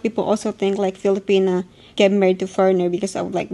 People also think like Filipina get married to foreigner because of like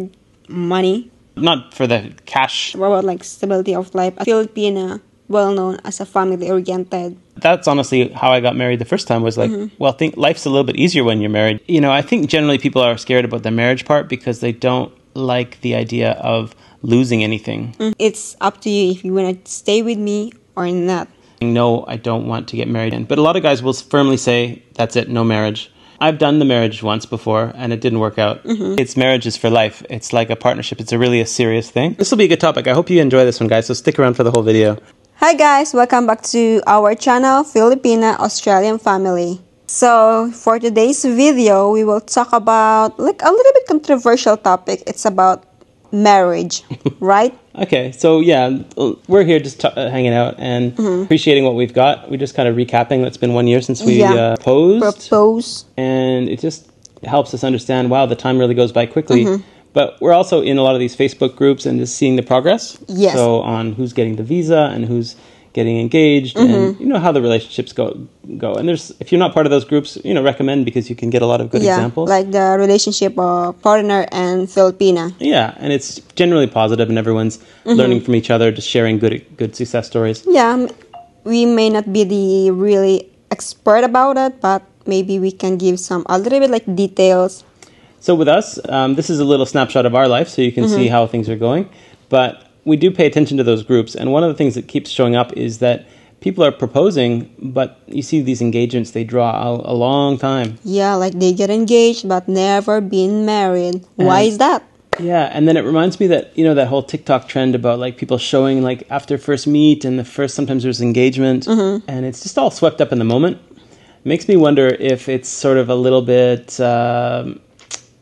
money. Not for the cash. What about like stability of life? Filipina, well known as a family oriented. That's honestly how I got married the first time, was like, well, I think life's a little bit easier when you're married. You know, I think generally people are scared about the marriage part because they don't like the idea of losing anything. It's up to you if you want to stay with me or not. No, I don't want to get married. But a lot of guys will firmly say, that's it, no marriage. I've done the marriage once before and it didn't work out. It's marriage is for life. It's like a partnership. It's really a serious thing. This will be a good topic. I hope you enjoy this one, guys. So stick around for the whole video. Hi guys, welcome back to our channel, Filipina-Australian family. So for today's video, we will talk about like a little bit controversial topic. It's about marriage, right? Okay, so yeah, we're here just hanging out and appreciating what we've got. We're just kind of recapping. It's been 1 year since we proposed. And it just helps us understand, wow, the time really goes by quickly. But we're also in a lot of these Facebook groups and just seeing the progress. Yes. So on who's getting the visa and who's getting engaged and you know how the relationships go. And there's, if you're not part of those groups, you know, recommend, because you can get a lot of good examples. Like the relationship of partner and Filipina. Yeah, and it's generally positive and everyone's learning from each other, just sharing good success stories. Yeah, we may not be the really expert about it, but maybe we can give a little bit like details. So with us, this is a little snapshot of our life, so you can see how things are going. But we do pay attention to those groups, and one of the things that keeps showing up is that people are proposing, but you see these engagements, they draw a long time. Yeah, like they get engaged but never been married. Why is that? Yeah, and then it reminds me that, you know, that whole TikTok trend about like people showing like after first meet and sometimes there's engagement, and it's just all swept up in the moment. It makes me wonder if it's sort of a little bit,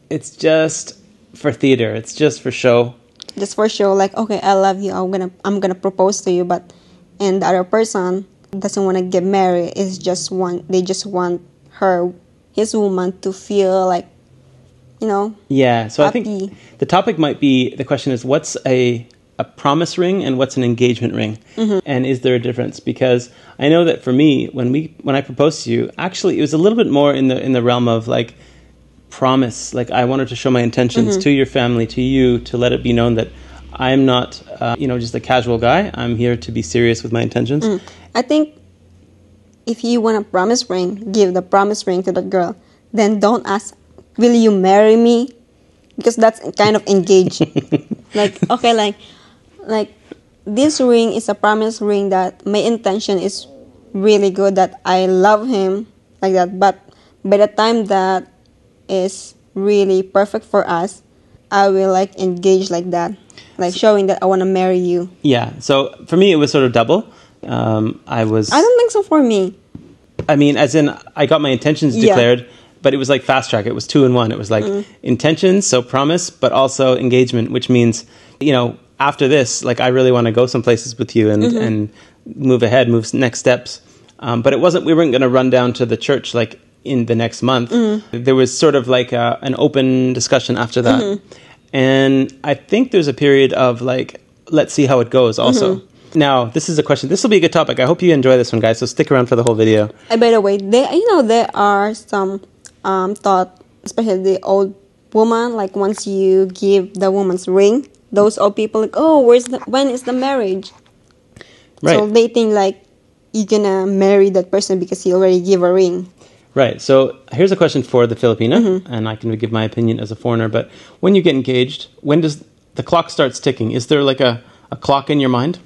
it's just for theater, it's just for show. Just for show, like, okay, I love you, I'm gonna propose to you, but and the other person doesn't want to get married. They just want his woman to feel like, you know, yeah. So happy. I think the topic might be, the question is, what's a promise ring and what's an engagement ring, and is there a difference? Because I know that for me, when I proposed to you, actually it was a little bit more in the realm of like promise. Like I wanted to show my intentions to your family, to you, to let it be known that I'm not, you know, just a casual guy. I'm here to be serious with my intentions. I think if you want a promise ring, give the promise ring to the girl. Then don't ask, will you marry me? Because that's kind of engaged. Like, okay, like this ring is a promise ring that my intention is really good, that I love him, like that. But by the time that is really perfect for us, I will like engage like that, like showing that I want to marry you. Yeah. So for me, it was sort of double. I don't think so for me. I mean, as in, I got my intentions declared, but it was like fast track. It was 2 in 1. It was like intentions, so promise, but also engagement, which means, you know, after this, like I really want to go some places with you and move ahead, move next steps. But it wasn't, we weren't going to run down to the church like in the next month. There was sort of like an open discussion after that. And I think there's a period of like, let's see how it goes also. Now, this is a question. This will be a good topic. I hope you enjoy this one, guys. So stick around for the whole video. By the way, there are some thought, especially the old woman, like once you give the woman's ring, those old people like, oh, when is the marriage? Right. So they think like you're gonna marry that person because you already give a ring. Right. So here's a question for the Filipina, and I can give my opinion as a foreigner. But when you get engaged, when does the clock starts ticking? Is there like a clock in your mind?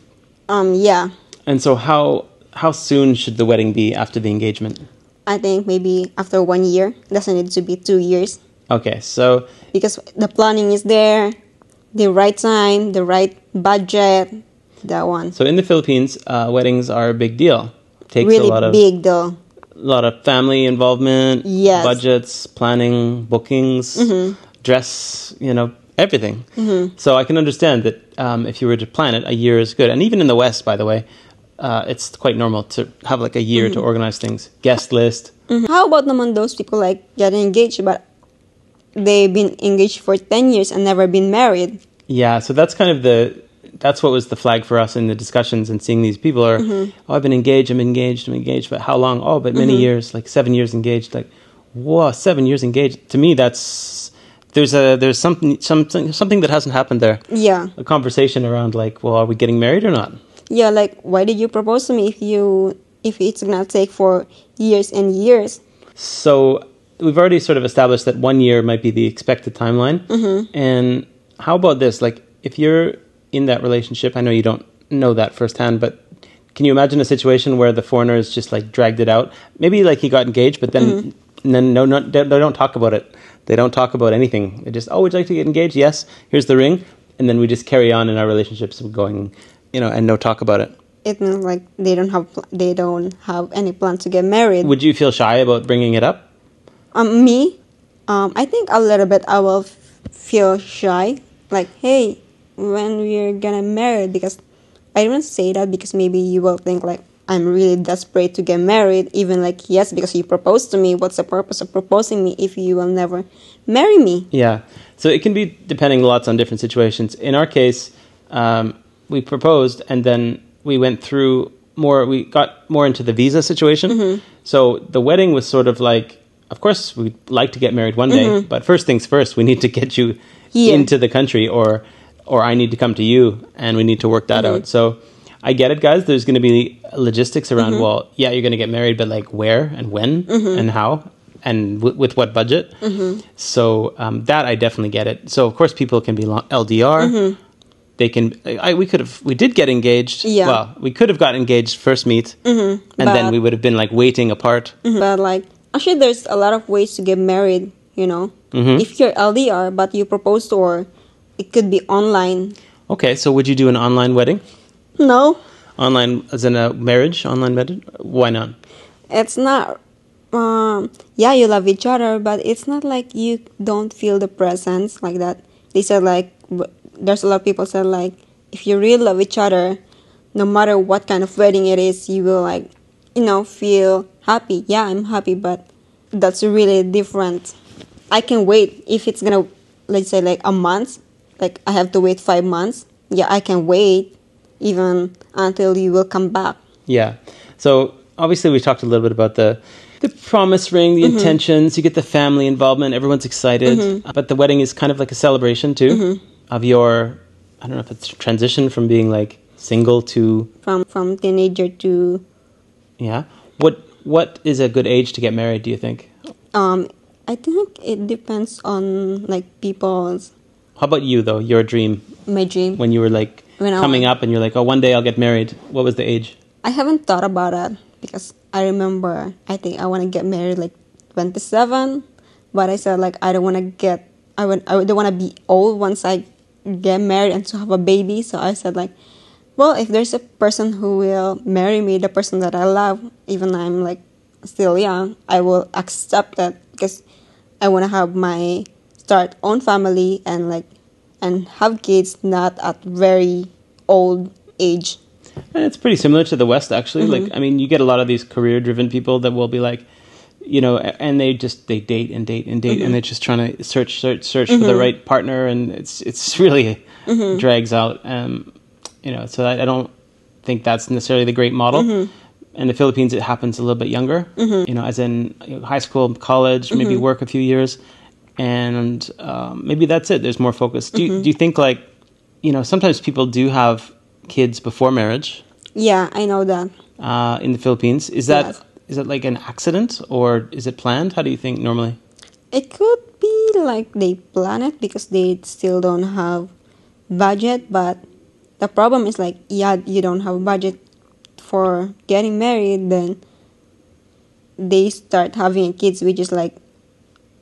Yeah. And so how soon should the wedding be after the engagement? I think maybe after 1 year. Doesn't need to be 2 years. Okay, so because the planning is there, the right time, the right budget, that one. So in the Philippines, weddings are a big deal. It takes really big deal. A lot of family involvement, budgets, planning, bookings, dress, you know, everything. So I can understand that if you were to plan it, a year is good. And even in the West, by the way, it's quite normal to have like a year to organize things. Guest list. How about naman those people like getting engaged, but they've been engaged for 10 years and never been married? Yeah, so that's kind of that's what was the flag for us in the discussions, and seeing these people are, oh, I've been engaged, I'm engaged, but how long? Oh, but many years, like 7 years engaged. Like, whoa, 7 years engaged. To me, that's there's something that hasn't happened there. Yeah. A conversation around like, well, are we getting married or not? Yeah, like why did you propose to me if it's gonna take for years and years? So we've already sort of established that 1 year might be the expected timeline. And how about this? Like, if you're in that relationship, I know you don't know that firsthand, but can you imagine a situation where the foreigners just like dragged it out? Maybe like he got engaged, but then they don't talk about it. They don't talk about anything. They just, oh, would you like to get engaged? Yes. Here's the ring. And then we just carry on in our relationships going, and no talk about it. It means like they don't have any plan to get married. Would you feel shy about bringing it up? Me, I think a little bit. I will feel shy. Like, hey, when we're gonna marry? Because I don't say that because maybe you will think like I'm really desperate to get married. Even like, yes, because you proposed to me. What's the purpose of proposing me if you will never marry me? Yeah. So it can be depending lots on different situations. In our case, we proposed and then we went through we got more into the visa situation. So the wedding was sort of like, of course, we'd like to get married one day, but first things first, we need to get you into the country or I need to come to you and we need to work that out. So I get it, guys. There's going to be logistics around, well, yeah, you're going to get married, but like where and when and how and with what budget. So that I definitely get it. So of course people can be LDR. They can. We did get engaged. Yeah. Well, we could have got engaged first meet, and then we would have been like waiting apart. But like, actually, there's a lot of ways to get married. If you're LDR but you propose to her, it could be online. Okay, so would you do an online wedding? No. Online as in a marriage? Online marriage? Why not? It's not. Yeah, you love each other, but it's not like you don't feel the presence like that. They said like. There's a lot of people said like if you really love each other, no matter what kind of wedding it is, you will like feel happy. Yeah, I'm happy, but that's really different. I can wait if it's gonna, let's say like a month, like I have to wait 5 months. Yeah, I can wait even until you will come back. Yeah. So obviously we talked a little bit about the promise ring, the intentions. You get the family involvement. Everyone's excited, but the wedding is kind of like a celebration too. Of your, I don't know if it's transition from being like single to from teenager to yeah. What is a good age to get married? Do you think? I think it depends on like people's. How about you though? Your dream. My dream. When you were like coming up and you're like, oh, one day I'll get married. What was the age? I haven't thought about it because I remember I think I want to get married like 27, but I said like I don't want to be old once I get married and to have a baby. So I said like, well, if there's a person who will marry me, the person that I love, even I'm like still young, I will accept that because I want to have my start own family and have kids not at very old age. And it's pretty similar to the West actually. Like, I mean, you get a lot of these career driven people that will be like, and they date and they're just trying to search for the right partner, and it's really drags out. So I don't think that's necessarily the great model. In the Philippines, it happens a little bit younger. As in high school, college, maybe work a few years, and maybe that's it. There's more focus. Do you think like sometimes people do have kids before marriage? Yeah, I know that. In the Philippines, is that like an accident or is it planned? How do you think normally? It could be like they plan it because they still don't have budget. But the problem is like, yeah, you don't have budget for getting married. Then they start having kids, which is like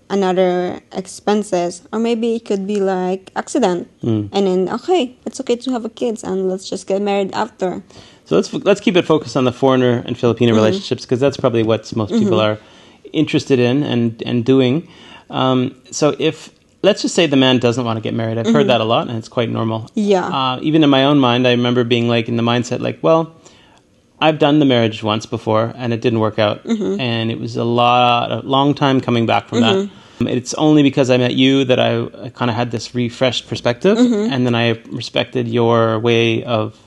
another expenses. Or maybe it could be like accident. And then, okay, it's okay to have a kids and let's just get married after. So let's keep it focused on the foreigner and Filipino relationships because that's probably what most people are interested in and doing. So if let's just say the man doesn't want to get married, I've heard that a lot, and it's quite normal. Yeah. Even in my own mind, I remember being like in the mindset like, well, I've done the marriage once before and it didn't work out, and it was a long time coming back from that. It's only because I met you that I kind of had this refreshed perspective, and then I respected your way of.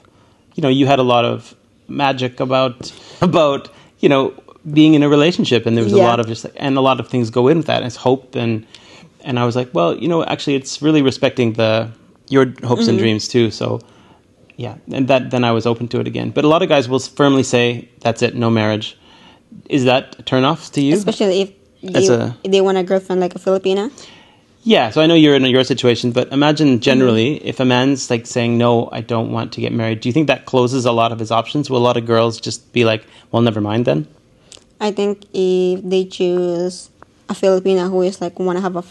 You had a lot of magic about being in a relationship, and there was a Yeah. lot of just and a lot of things go in with that. It's hope, and I was like, well, actually, it's really respecting your hopes and dreams too. So yeah, and then I was open to it again. But a lot of guys will firmly say, that's it, no marriage. Is that a turn off to you? Especially if they want a girlfriend like a Filipina. Yeah, so I know you're in your situation, but imagine generally if a man's like saying, no, I don't want to get married, do you think that closes a lot of his options? Will a lot of girls just be like, well, never mind then? I think if they choose a Filipina who is like want to have a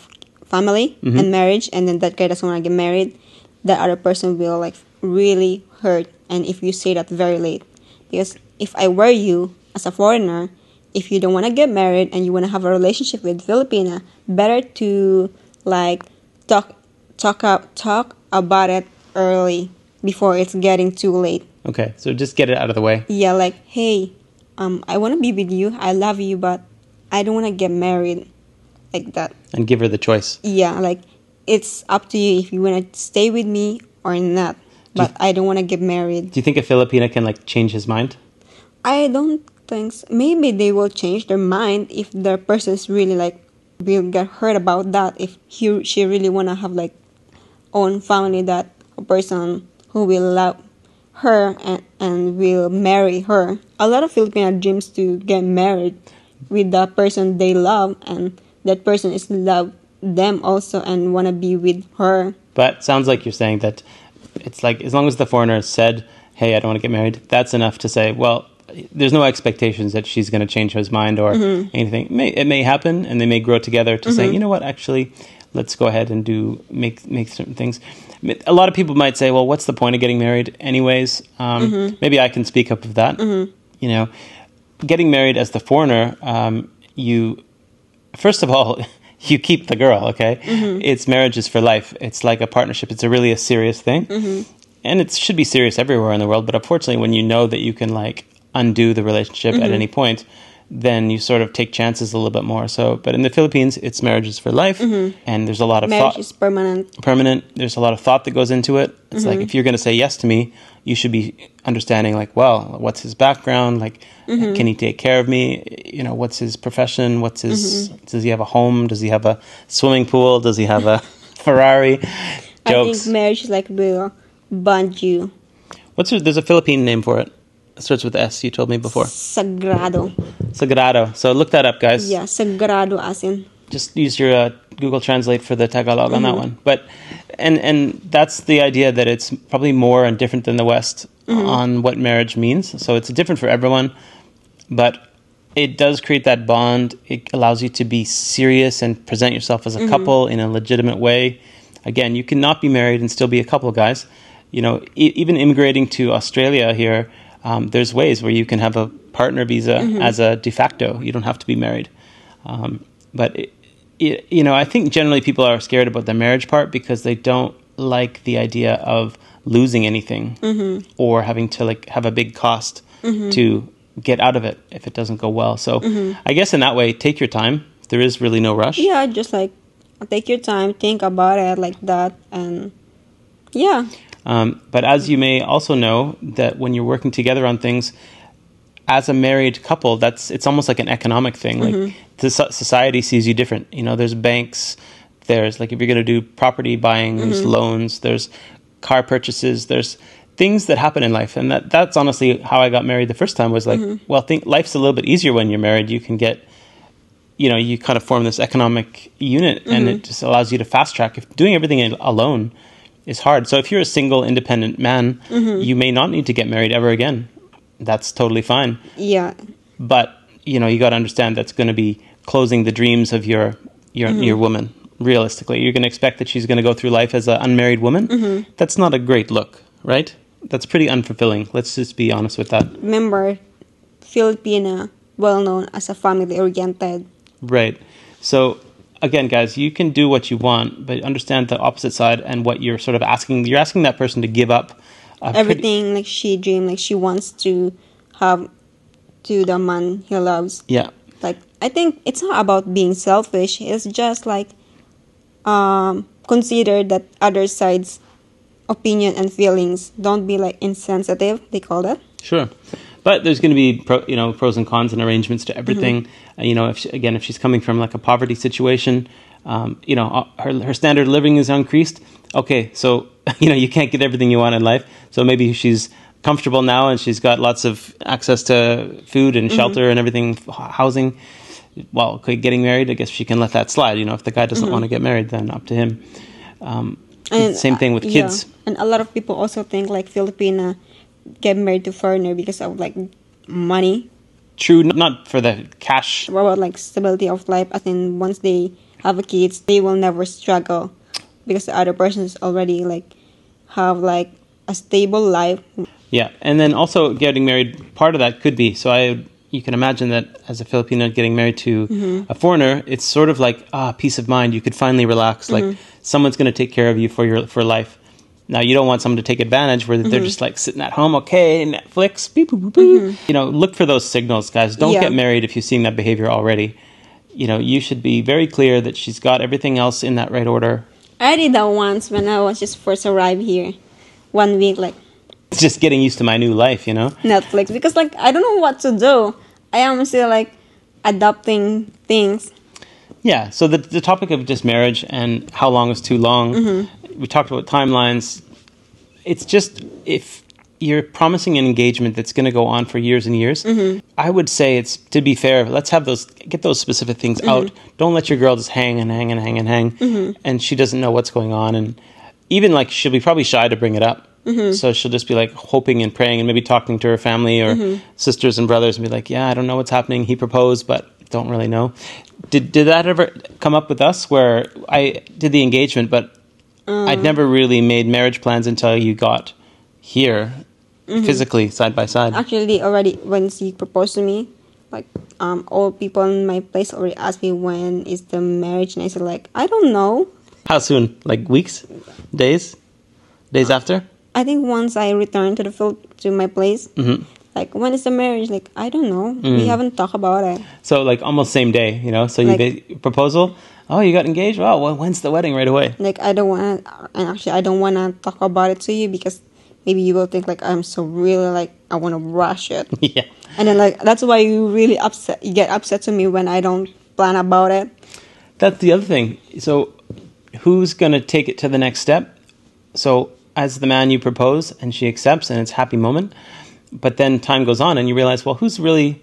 family and marriage, and then that guy doesn't want to get married, that other person will like really hurt. And if you say that very late, because if I were you as a foreigner, if you don't want to get married and you want to have a relationship with Filipina, better to like talk about it early before it's getting too late. Okay, so just get it out of the way. Yeah, like, hey, I want to be with you. I love you, but I don't want to get married, like that. And give her the choice. Yeah, like, it's up to you if you want to stay with me or not. But I don't want to get married. Do you think a Filipina can like change his mind? I don't think so. Maybe they will change their mind if the person is really like will get hurt about that. If she really want to have like own family, that a person who will love her and will marry her. A lot of Filipino dreams to get married with the person they love, and that person is love them also and want to be with her. But sounds like you're saying that it's like as long as the foreigner said, hey, I don't want to get married, that's enough to say, well, there's no expectations that she's going to change his mind or anything. It may happen, and they may grow together to say, you know what, actually, let's go ahead and make certain things. A lot of people might say, well, what's the point of getting married anyways? Maybe I can speak up of that. Getting married as the foreigner, you, first of all, you keep the girl, okay? It's marriage is for life. It's like a partnership. It's a serious thing. And it should be serious everywhere in the world. But unfortunately, when you know that you can like undo the relationship at any point, then you sort of take chances a little bit more. So, but in the Philippines, it's marriage is for life, and there's a lot of marriage thought. Is permanent. Permanent. There's a lot of thought that goes into it. It's like if you're going to say yes to me, you should be understanding like, well, what's his background? Like, can he take care of me? What's his profession? What's his? Does he have a home? Does he have a swimming pool? Does he have a Ferrari? Jokes. I think marriage is like will bond you. There's a Philippine name for it. It starts with S, you told me before. Sagrado. Sagrado. So look that up, guys. Yeah, sagrado as in. Just use your Google Translate for the Tagalog on that one. But and that's the idea that it's probably more and different than the West on what marriage means. So it's different for everyone, but it does create that bond. It allows you to be serious and present yourself as a couple in a legitimate way. Again, you cannot be married and still be a couple, guys. Even immigrating to Australia here, there's ways where you can have a partner visa as a de facto. You don't have to be married. But, I think generally people are scared about the marriage part because they don't like the idea of losing anything or having to like have a big cost to get out of it if it doesn't go well. So I guess in that way, take your time. There is really no rush. Yeah, just like take your time, think about it like that, and yeah. But as you may also know, that when you're working together on things, as a married couple, it's almost like an economic thing. Like society sees you different. There's banks, there's like if you're going to do property buying, there's loans, there's car purchases, there's things that happen in life. And that's honestly how I got married the first time was like, life's a little bit easier when you're married. You can get, you kind of form this economic unit and it just allows you to fast track. If doing everything alone is hard. So if you're a single independent man, you may not need to get married ever again. That's totally fine. Yeah. But, you got to understand that's going to be closing the dreams of your woman. Realistically, you're going to expect that she's going to go through life as an unmarried woman. That's not a great look, right? That's pretty unfulfilling. Let's just be honest with that. Remember, Filipina, well known as a family-oriented. Right. So, again, guys, you can do what you want, but understand the opposite side and what you're sort of asking. You're asking that person to give up everything like she dreamed, like she wants to have to the man he loves. Yeah. Like, I think it's not about being selfish. It's just like consider that other side's opinion and feelings. Don't be like insensitive, they call that. Sure. But there's going to be pros and cons and arrangements to everything. If she's coming from like a poverty situation, her standard of living is increased. Okay, so you can't get everything you want in life. So maybe she's comfortable now and she's got lots of access to food and shelter and everything, housing. Well, okay, getting married, I guess she can let that slide. If the guy doesn't want to get married, then up to him. And same thing with kids. Yeah. And a lot of people also think like Filipina get married to foreigner because of like money. True, not for the cash. What about like stability of life? I think once they have a kids, they will never struggle because the other person is already like have like a stable life. Yeah, and then also getting married, part of that could be, you can imagine that as a Filipino getting married to a foreigner, it's sort of like peace of mind. You could finally relax, like someone's going to take care of you for life. Now, you don't want someone to take advantage where they're just like sitting at home, okay, Netflix, beep, boop, boop, boop. Look for those signals, guys. Don't get married if you're seeing that behavior already. You should be very clear that she's got everything else in that right order. I did that once when I was just first arrived here. 1 week, like. It's just getting used to my new life, Netflix, because like I don't know what to do. I am still like adopting things. Yeah, so the topic of just marriage and how long is too long, we talked about timelines. It's just, if you're promising an engagement that's going to go on for years and years, I would say it's, to be fair, let's have get those specific things out. Don't let your girl just hang and hang and hang and hang, and she doesn't know what's going on. And even like she'll be probably shy to bring it up. So she'll just be like hoping and praying and maybe talking to her family or sisters and brothers and be like, yeah, I don't know what's happening. He proposed, but don't really know. Did that ever come up with us where I did the engagement, but I'd never really made marriage plans until you got here physically side by side? Actually, already when he proposed to me, like all people in my place already asked me when is the marriage, and I said like, I don't know. How soon? Like weeks? Days after? I think once I returned to my place, like, when is the marriage? Like, I don't know. We haven't talked about it. So, like, almost same day, So you proposal, oh, you got engaged? Wow, well, when's the wedding? Right away. Like, I don't want to, and actually, I don't want to talk about it to you because maybe you will think, like, I'm so really, like, I want to rush it. Yeah. And then, like, that's why you get upset to me when I don't plan about it. That's the other thing. So, who's going to take it to the next step? So, as the man you propose and she accepts and it's a happy moment, but then time goes on and you realize, well, who's really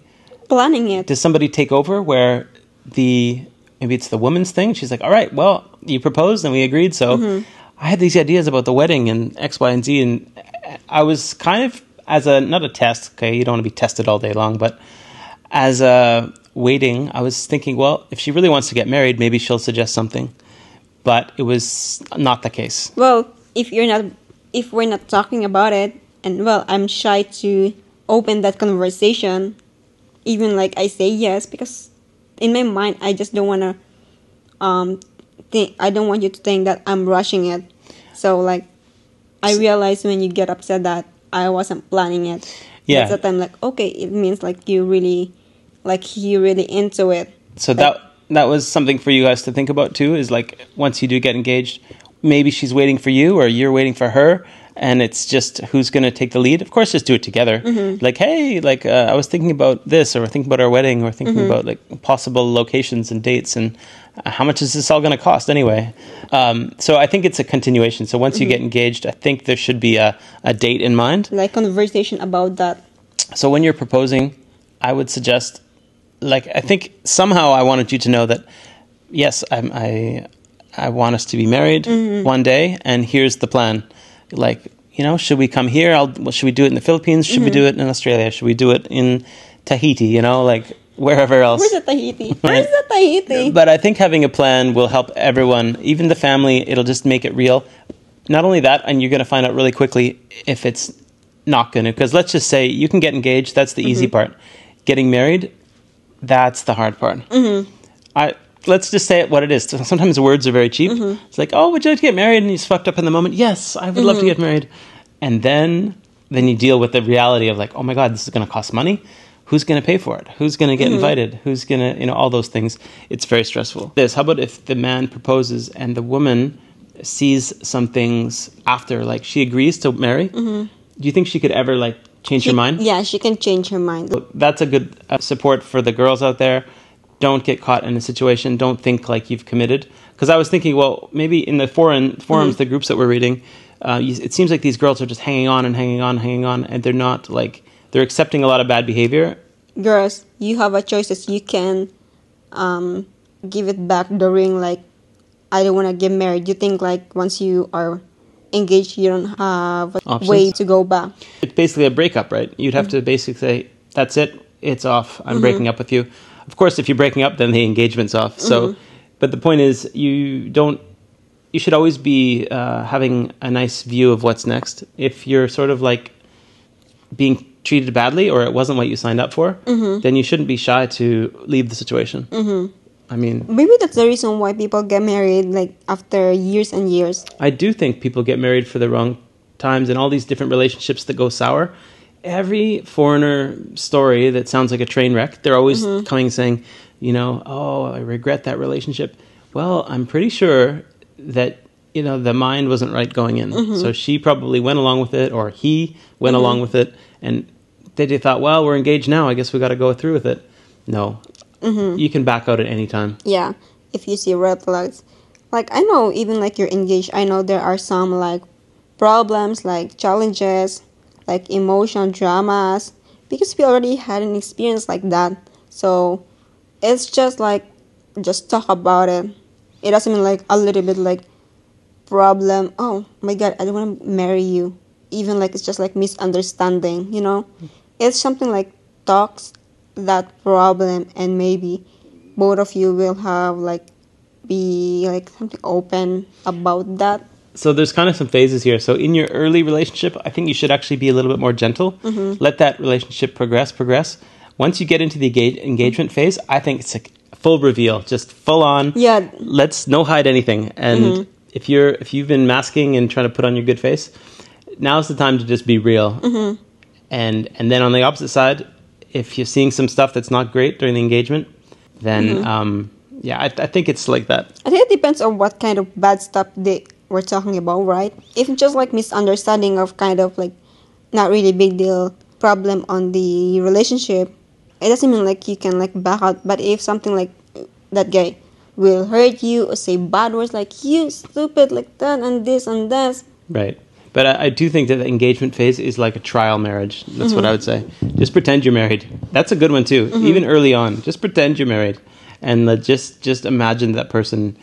planning it? Does somebody take over where maybe it's the woman's thing? She's like, all right, well, you proposed and we agreed, so I had these ideas about the wedding and X, Y, and Z, and I was kind of, as not a test, okay, you don't want to be tested all day long, but as a waiting, I was thinking, well, if she really wants to get married, maybe she'll suggest something. But it was not the case. Well, if we're not talking about it, and well, I'm shy to open that conversation, even like I say yes, because in my mind I just don't want to I don't want you to think that I'm rushing it. So like I realized when you get upset that I wasn't planning it. Yeah. That's the time, like, okay, it means like you're really into it. So like, that was something for you guys to think about too, is like once you do get engaged, maybe she's waiting for you or you're waiting for her, and it's just who's going to take the lead. Of course, just do it together. Like, hey, like I was thinking about this, or thinking about our wedding, or thinking about like possible locations and dates, and how much is this all going to cost anyway? So I think it's a continuation. So once you get engaged, I think there should be a date in mind. Like conversation about that. So when you're proposing, I would suggest, like, I think somehow I wanted you to know that, yes, I want us to be married one day, and here's the plan. Like, should we come here? Should we do it in the Philippines? Should we do it in Australia? Should we do it in Tahiti? Like wherever else. Where's the Tahiti? Where's the Tahiti? But I think having a plan will help everyone, even the family. It'll just make it real. Not only that, and you're going to find out really quickly if it's not going to. Because let's just say you can get engaged. That's the easy part. Getting married, that's the hard part. Let's just say it what it is. Sometimes words are very cheap. It's like, oh, would you like to get married? And you just fucked up in the moment. Yes, I would love to get married. And then you deal with the reality of like, oh my God, this is going to cost money. Who's going to pay for it? Who's going to get invited? Who's going to, all those things. It's very stressful. How about if the man proposes and the woman sees some things after, like she agrees to marry? Do you think she could ever like change her mind. Yeah, she can change her mind. That's a good support for the girls out there. Don't get caught in a situation. Don't think like you've committed. Because I was thinking, well, maybe in the forums, the groups that we're reading, it seems like these girls are just hanging on and hanging on, hanging on, and they're not like, they're accepting a lot of bad behavior. Girls, you have a choices. You can give it back the ring, like, I don't want to get married. You think like once you are engaged, you don't have a way to go back. It's basically a breakup, right? You'd have to basically say, that's it, it's off, I'm breaking up with you. Of course, if you're breaking up, then the engagement's off. So, but the point is, you should always be having a nice view of what's next. If you're sort of like being treated badly or it wasn't what you signed up for, then you shouldn't be shy to leave the situation. I mean, maybe that's the reason why people get married like after years and years. I do think people get married for the wrong times and all these different relationships that go sour. Every foreigner story that sounds like a train wreck, they're always coming saying, you know, oh, I regret that relationship. Well, I'm pretty sure that, you know, the mind wasn't right going in. So she probably went along with it, or he went along with it, and they thought, well, we're engaged now, I guess we got to go through with it. No. You can back out at any time. Yeah, if you see red flags. Like, I know even like you're engaged, I know there are some like problems, like challenges, like emotional dramas, because we already had an experience like that. So it's just like, just talk about it. It doesn't mean like a little bit like problem. Oh my God, I don't want to marry you. Even like it's just like misunderstanding, you know. It's something like talks that problem, and maybe both of you will have like be like something open about that. So there's kind of some phases here. So in your early relationship, I think you should actually be a little bit more gentle. Let that relationship progress. Once you get into the engagement phase, I think it's like full reveal, just full on. Yeah. Let's no hide anything. And if you've been masking and trying to put on your good face, now's the time to just be real. And then on the opposite side, if you're seeing some stuff that's not great during the engagement, then I think it's like that. I think it depends on what kind of bad stuff we're talking about, right? If it's just like misunderstanding of kind of like not really big deal problem on the relationship, it doesn't mean like you can like back out. But if something like that guy will hurt you or say bad words like you stupid like that and this and that, right? But I do think that the engagement phase is like a trial marriage. That's what I would say. Just pretend you're married. That's a good one too. Even early on, just pretend you're married, and just imagine that person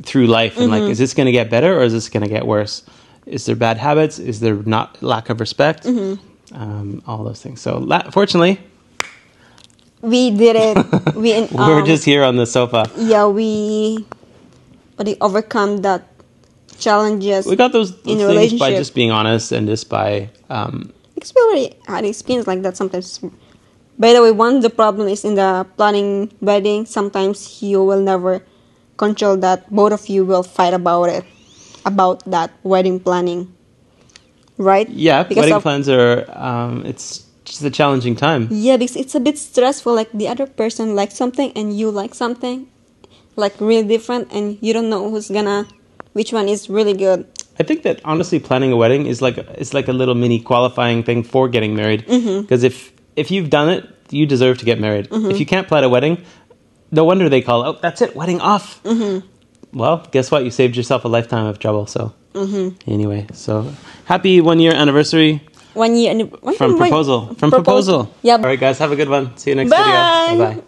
through life. And like, is this going to get better or is this going to get worse? Is there bad habits? Is there not lack of respect? All those things. So fortunately, we did it. We're just here on the sofa. Yeah, we overcome that challenges. We got those in a things relationship by just being honest and just by because we already had experience like that sometimes. By the way, one of the problem is in the planning wedding, sometimes you will never control that. Both of you will fight about it, about that wedding planning, right? Yeah, because wedding plans are it's just a challenging time. Yeah, because it's a bit stressful. Like the other person likes something and you like something like really different, and you don't know which one is really good. I think that honestly, planning a wedding is like a little mini qualifying thing for getting married. Because if you've done it, you deserve to get married. If you can't plan a wedding, no wonder they call, oh, that's it, wedding off. Well, guess what? You saved yourself a lifetime of trouble. So anyway, so happy 1 year anniversary. 1 year from proposal. From proposal. Yep. All right, guys, have a good one. See you next Bye. video. Bye-bye.